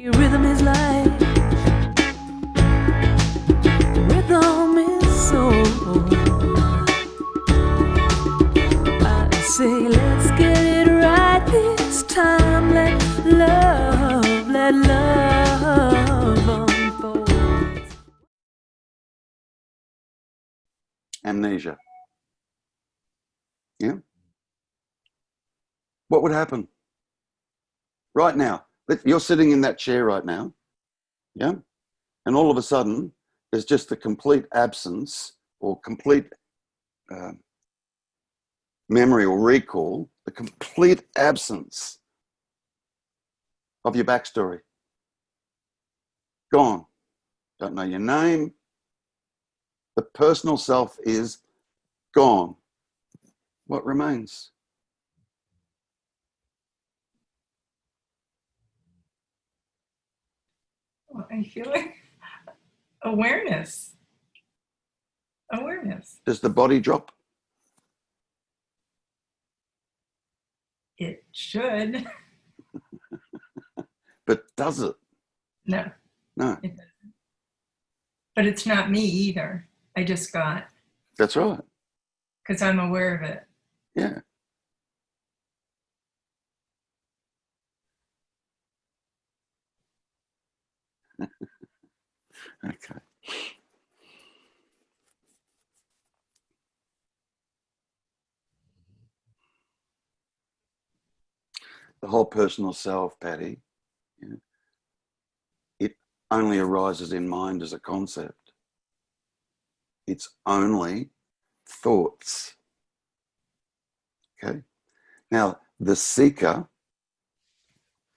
Rhythm is life. Rhythm is soul. I say let's get it right this time. Let love unfold. Amnesia. Yeah? What would happen? Right now, you're sitting in that chair right now, yeah? And all of a sudden, there's just the complete absence or complete memory or recall, the complete absence of your backstory. Gone. Don't know your name. The personal self is gone. What remains? Well, I feel like awareness. Awareness. Does the body drop? It should. But does it? No. No. It doesn't. But it's not me either. I just got. That's right. Because I'm aware of it. Yeah. Okay. The whole personal self, Patty, yeah, it only arises in mind as a concept. It's only thoughts. Okay. Now, the seeker,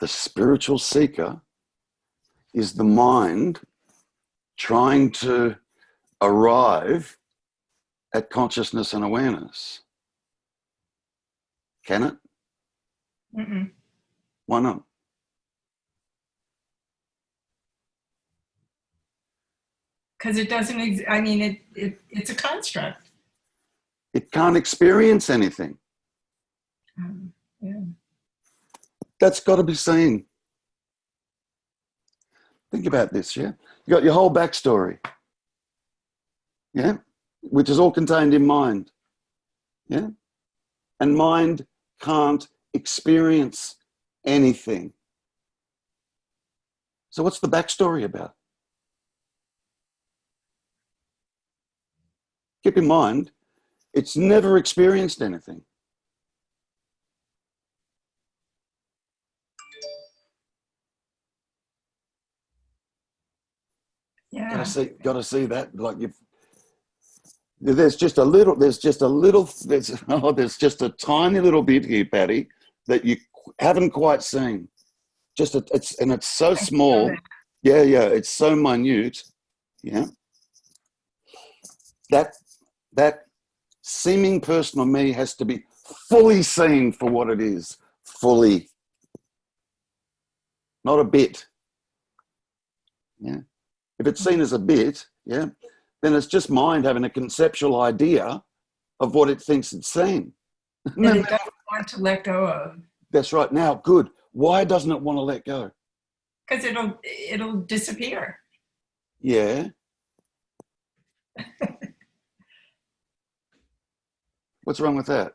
the spiritual seeker, is the mind trying to arrive at consciousness and awareness. Can it? Mm-mm. Why not? Because it doesn't, I mean, it's a construct. It can't experience anything. Yeah. That's got to be seen. Think about this, yeah? You got your whole backstory, yeah? Which is all contained in mind, yeah? And mind can't experience anything. So what's the backstory about? Keep in mind, it's never experienced anything. Yeah. Gotta see that. Like there's just a tiny little bit here, Patty, that you haven't quite seen. It's so small. Yeah, it's so minute. Yeah. That seeming personal me has to be fully seen for what it is. Fully. Not a bit. Yeah. If it's seen as a bit, yeah, then it's just mind having a conceptual idea of what it thinks it's seen. That it doesn't want to let go of. That's right. Now, good. Why doesn't it want to let go? Because it'll disappear. Yeah. What's wrong with that?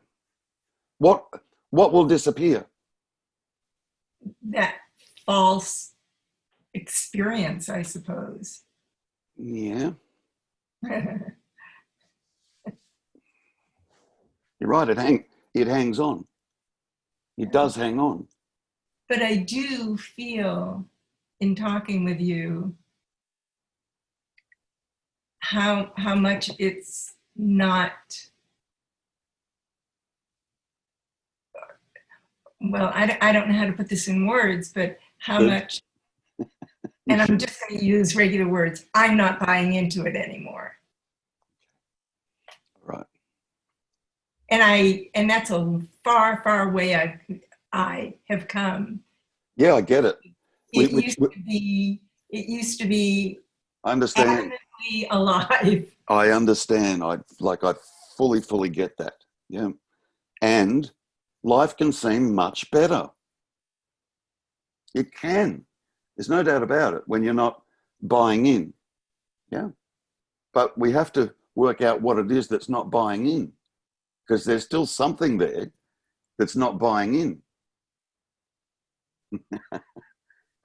What will disappear? That false experience, I suppose. Yeah. You're right. It hangs on. It does hang on. But I do feel in talking with you how much it's not, well, I don't know how to put this in words, but how Good. much, and I'm just going to use regular words, I'm not buying into it anymore. Right. And that's a far, far way I have come. Yeah, I get it. It used to be I understand. adamantly alive. I understand. I fully get that. Yeah. And life can seem much better. It can. There's no doubt about it when you're not buying in. Yeah. But we have to work out what it is that's not buying in, because there's still something there that's not buying in.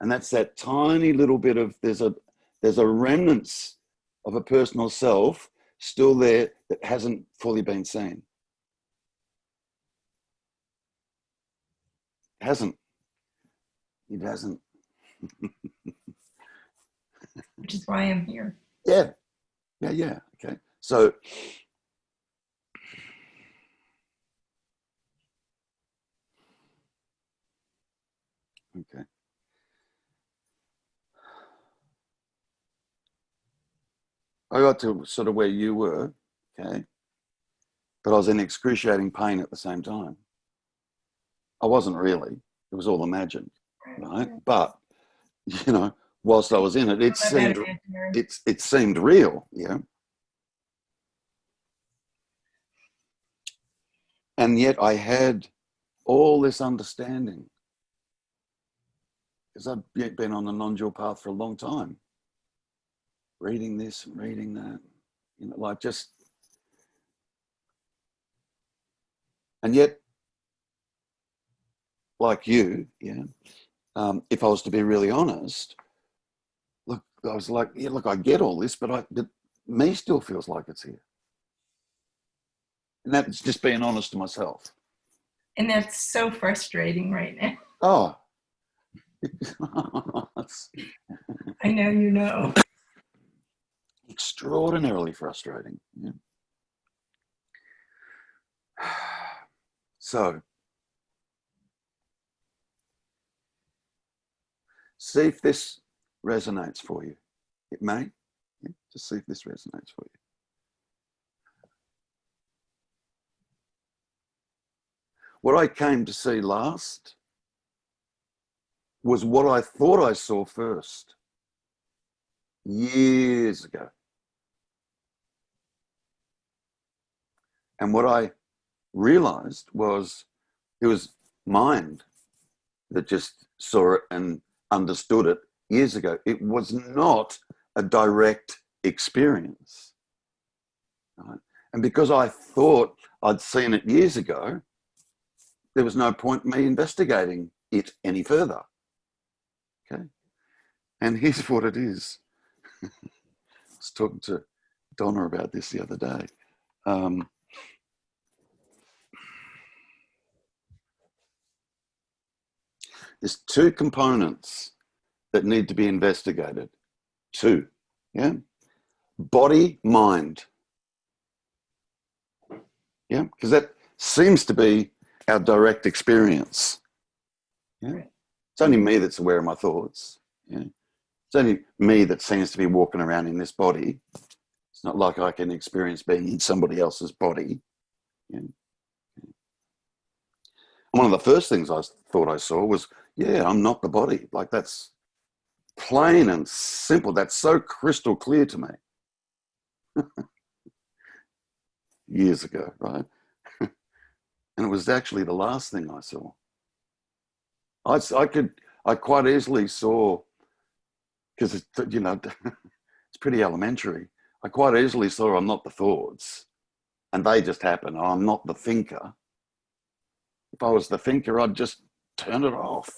And that's that tiny little bit of, there's a remnants of a personal self still there that hasn't fully been seen. It hasn't. Which is why I'm here. Yeah. Okay. So, okay. I got to sort of where you were, okay, but I was in excruciating pain at the same time. I wasn't really. It was all imagined, right? But, you know, whilst I was in it, it seemed real, yeah. And yet I had all this understanding, because I'd been on the non-dual path for a long time, reading this and reading that, you know, like just, and yet, like you, yeah, if I was to be really honest, look, I was like, yeah, look, I get all this, but me still feels like it's here. And that's just being honest to myself. And that's so frustrating right now. Oh. I know you know. Extraordinarily frustrating. Yeah. So, see if this resonates for you. It may. Yeah, just see if this resonates for you. What I came to see last was what I thought I saw first, years ago. And what I realized was it was mind that just saw it and understood it years ago. It was not a direct experience. Right? And because I thought I'd seen it years ago, there was no point in me investigating it any further. Okay. And here's what it is. I was talking to Donna about this the other day. There's two components that need to be investigated. Two, yeah? Body, mind. Yeah, because that seems to be our direct experience. Yeah, it's only me that's aware of my thoughts. Yeah, it's only me that seems to be walking around in this body. It's not like I can experience being in somebody else's body. Yeah. And one of the first things I thought I saw was, yeah, I'm not the body. Like, that's plain and simple. That's so crystal clear to me. Years ago, right? And it was actually the last thing I saw. I quite easily saw, because you know, it's pretty elementary. I quite easily saw I'm not the thoughts, and they just happen. I'm not the thinker. If I was the thinker, I'd just turn it off.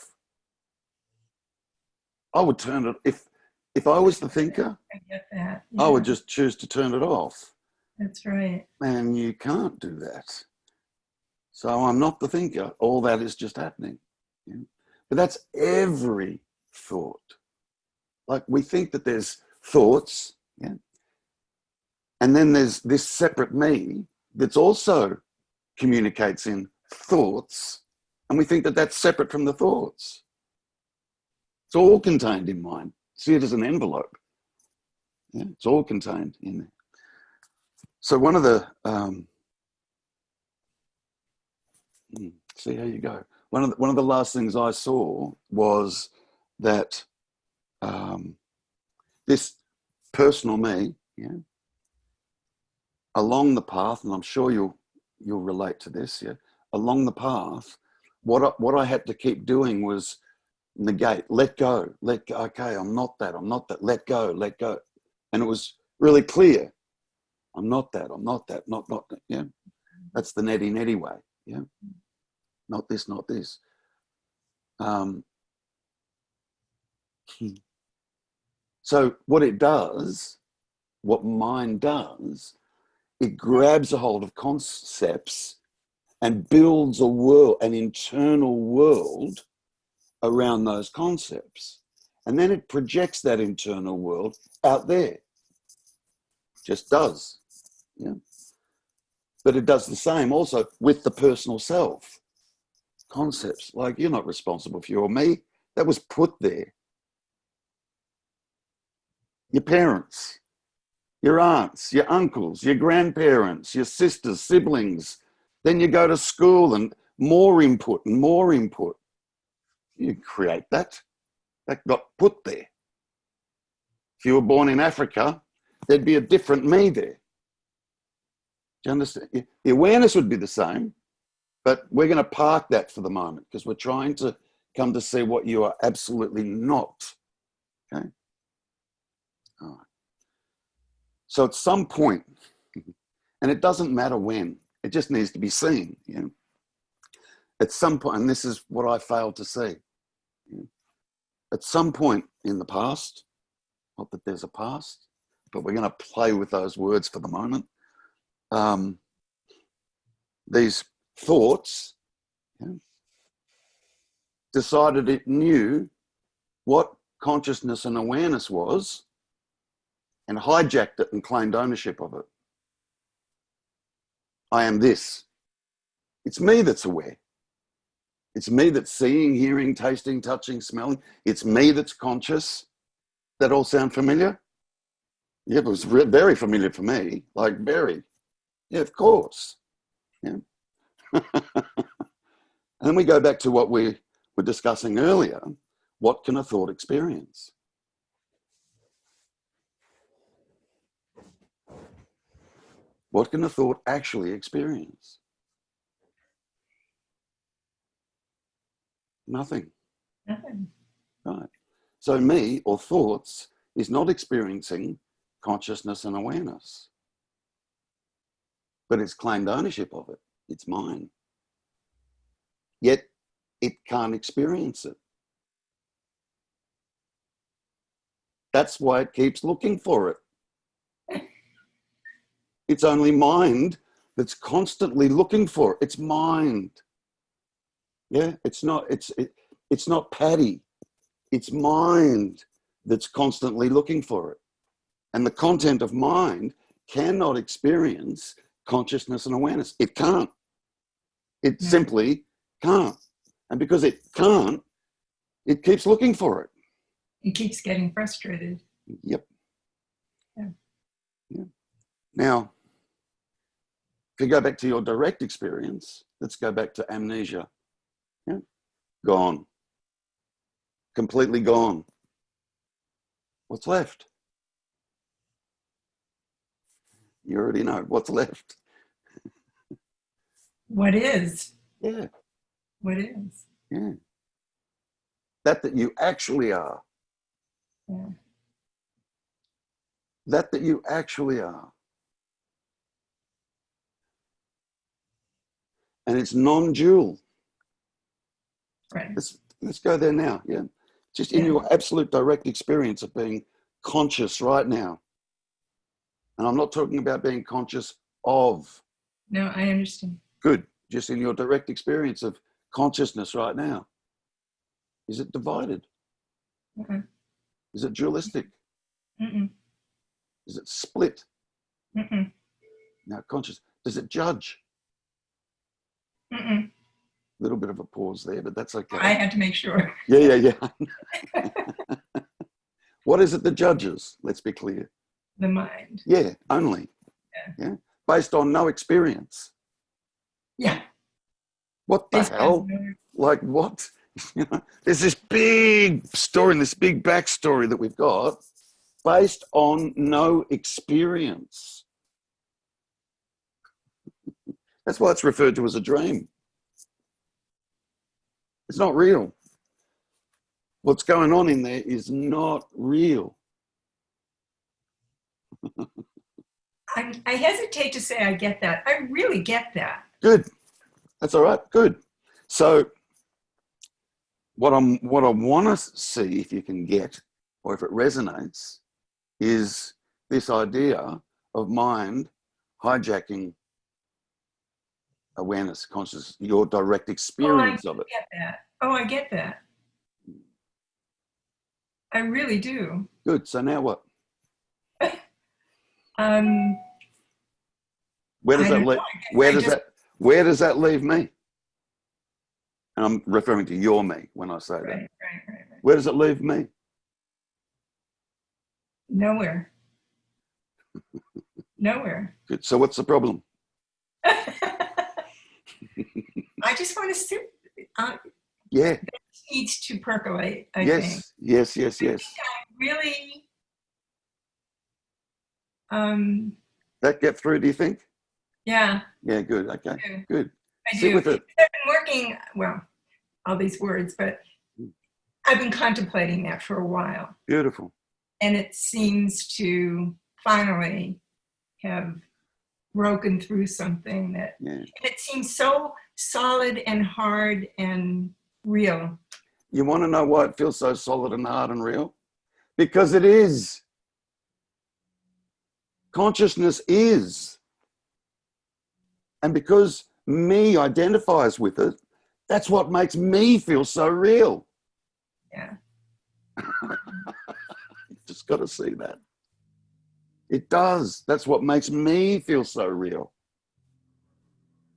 I would turn it, if I was the thinker, I get that. Yeah. I would just choose to turn it off. That's right. And you can't do that. So I'm not the thinker. All that is just happening. Yeah? But that's every thought. Like, we think that there's thoughts, yeah? And then there's this separate me that's also communicates in thoughts, and we think that that's separate from the thoughts. It's all contained in mind. See it as an envelope. Yeah? It's all contained in there. So one of the, see how you go. One of the last things I saw was that this personal me, yeah, along the path, and I'm sure you'll relate to this, yeah. Along the path, what I had to keep doing was negate, let go, okay, I'm not that, let go, let go. And it was really clear, I'm not that, not that, yeah. That's the netty way, yeah. Not this, not this. So what it does, what mind does, it grabs a hold of concepts and builds a world, an internal world around those concepts. And then it projects that internal world out there. Just does. Yeah. But it does the same also with the personal self. Concepts like you're not responsible for you or me. That was put there. Your parents, your aunts, your uncles, your grandparents, your sisters, siblings. Then you go to school and more input and more input. You create that. That got put there. If you were born in Africa, there'd be a different me there. Do you understand? The awareness would be the same, but we're going to park that for the moment because we're trying to come to see what you are absolutely not. Okay? All right. So at some point, and it doesn't matter when, it just needs to be seen. You know? At some point, and this is what I failed to see. You know? At some point in the past, not that there's a past, but we're going to play with those words for the moment. These thoughts, you know, decided it knew what consciousness and awareness was and hijacked it and claimed ownership of it. I am this. It's me that's aware. It's me that's seeing, hearing, tasting, touching, smelling. It's me that's conscious. That all sound familiar? Yeah, it was very familiar for me, like very. Yeah, of course. Yeah. And then we go back to what we were discussing earlier. What can a thought experience? What can a thought actually experience? Nothing. Nothing. Right. So me or thoughts is not experiencing consciousness and awareness, but it's claimed ownership of it. It's mine. Yet it can't experience it. That's why it keeps looking for it. It's only mind that's constantly looking for it. It's mind. Yeah, it's not Patty. It's mind that's constantly looking for it. And the content of mind cannot experience consciousness and awareness. It can't. It simply can't. And because it can't, it keeps looking for it. It keeps getting frustrated. Yep. Yeah. Yeah. Now, if you go back to your direct experience, let's go back to amnesia. Yeah. Gone. Completely gone. What's left? You already know what's left. What is? Yeah. What is? Yeah. That you actually are. Yeah. That you actually are. And it's non-dual. Right. Let's go there now. Yeah. Just in your absolute direct experience of being conscious right now. And I'm not talking about being conscious of. No, I understand. Good. Just in your direct experience of consciousness right now. Is it divided? Okay. Is it dualistic? Mm-mm. Is it split? Mm-mm. Now, conscious. Does it judge? Mm-mm. A little bit of a pause there, but that's okay. I had to make sure. Yeah. What is it that judges? Let's be clear. The mind. Yeah, only. Yeah. Based on no experience. Yeah. What the hell? Like what? You know, there's this big story, this big backstory that we've got based on no experience. That's why it's referred to as a dream. It's not real. What's going on in there is not real. I hesitate to say I get that. I really get that. Good. That's all right. Good. So what I want to see if you can get, or if it resonates, is this idea of mind hijacking awareness, consciousness, your direct experience of it. Get that. Oh, I get that. I really do. Good. So now what? Where does that leave? Where does that leave me? And I'm referring to your me when I say that. Right. Where does it leave me? Nowhere. Nowhere. Good. So what's the problem? I just want to sit. Yeah. It needs to percolate, I think. Yes. I really. That get through, do you think? Yeah. Yeah, good. Okay, good. I Sit do. with it. I've been working, well, all these words, but I've been contemplating that for a while. Beautiful. And it seems to finally have broken through something that, and it seems so solid and hard and real. You want to know why it feels so solid and hard and real? Because it is. Consciousness is. And because me identifies with it, that's what makes me feel so real. Yeah. You just got to see that. It does. That's what makes me feel so real.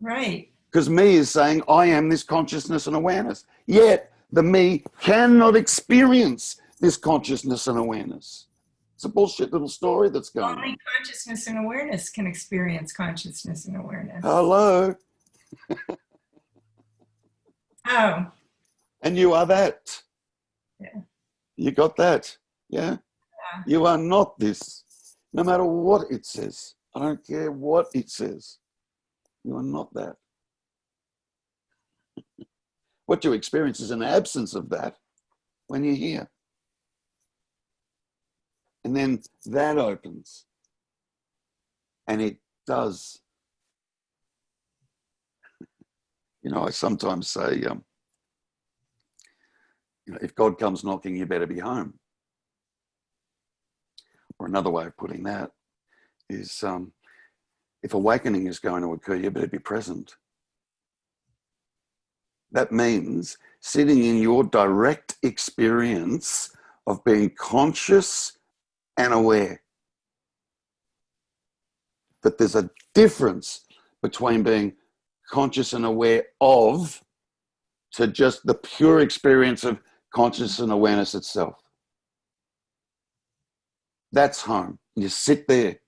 Right. Because me is saying, I am this consciousness and awareness. Yet the me cannot experience this consciousness and awareness. It's a bullshit little story that's going on. Only consciousness and awareness can experience consciousness and awareness. Hello. Oh. And you are that. Yeah. You got that. Yeah. You are not this. No matter what it says. I don't care what it says. You are not that. What you experience is an absence of that when you're here. And then that opens. And it does. You know, I sometimes say, you know, if God comes knocking, you better be home. Or another way of putting that is, if awakening is going to occur, you better be present. That means sitting in your direct experience of being conscious and aware. That there's a difference between being conscious and aware of to just the pure experience of conscious and awareness itself. That's home. You sit there,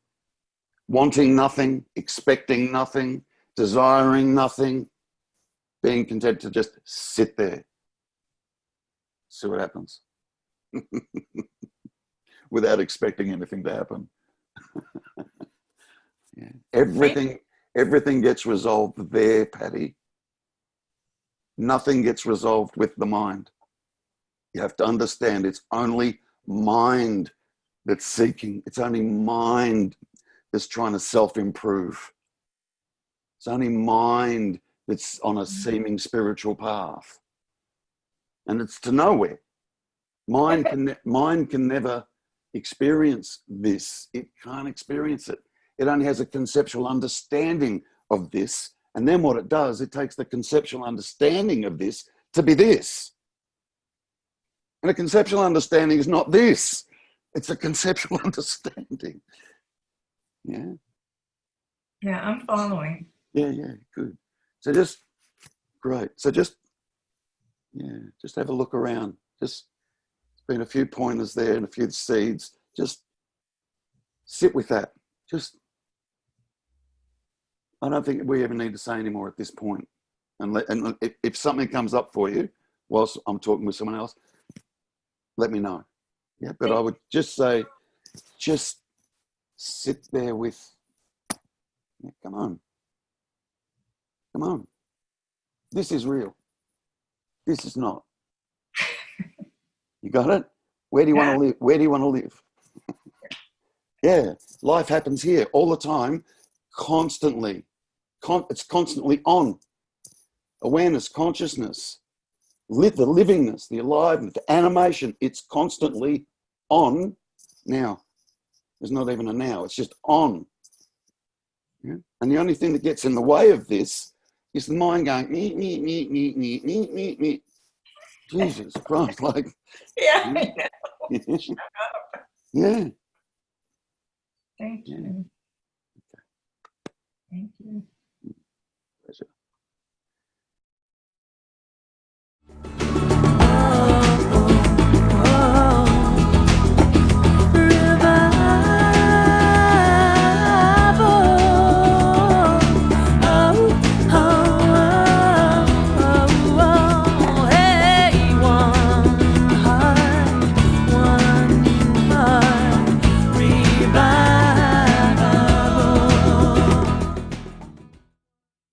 wanting nothing, expecting nothing, desiring nothing, being content to just sit there. See what happens. Without expecting anything to happen. Yeah. Everything gets resolved there, Patty. Nothing gets resolved with the mind. You have to understand it's only mind that's seeking. It's only mind that's trying to self-improve. It's only mind that's on a seeming spiritual path. And it's to nowhere. Mind can never experience this. It can't experience it. It only has a conceptual understanding of this. And then what it does, it takes the conceptual understanding of this to be this. And a conceptual understanding is not this. It's a conceptual understanding. Yeah. Yeah, I'm following. Yeah, good. So just, great. So just have a look around. Just, been a few pointers there and a few seeds. Just sit with that. Just, I don't think we ever need to say any more at this point. And if something comes up for you whilst I'm talking with someone else, let me know. Yeah, but I would just say, just sit there with, yeah, come on. This is real. This is not. You got it? Where do you want to live? Where do you want to live? Yeah, life happens here all the time, constantly. It's constantly on. Awareness, consciousness, the livingness, the aliveness, the animation, it's constantly on now. There's not even a now, it's just on. Yeah? And the only thing that gets in the way of this is the mind going, me. Jesus Christ, like. Yeah, I know. Shut up. Yeah. Thank you. Thank you.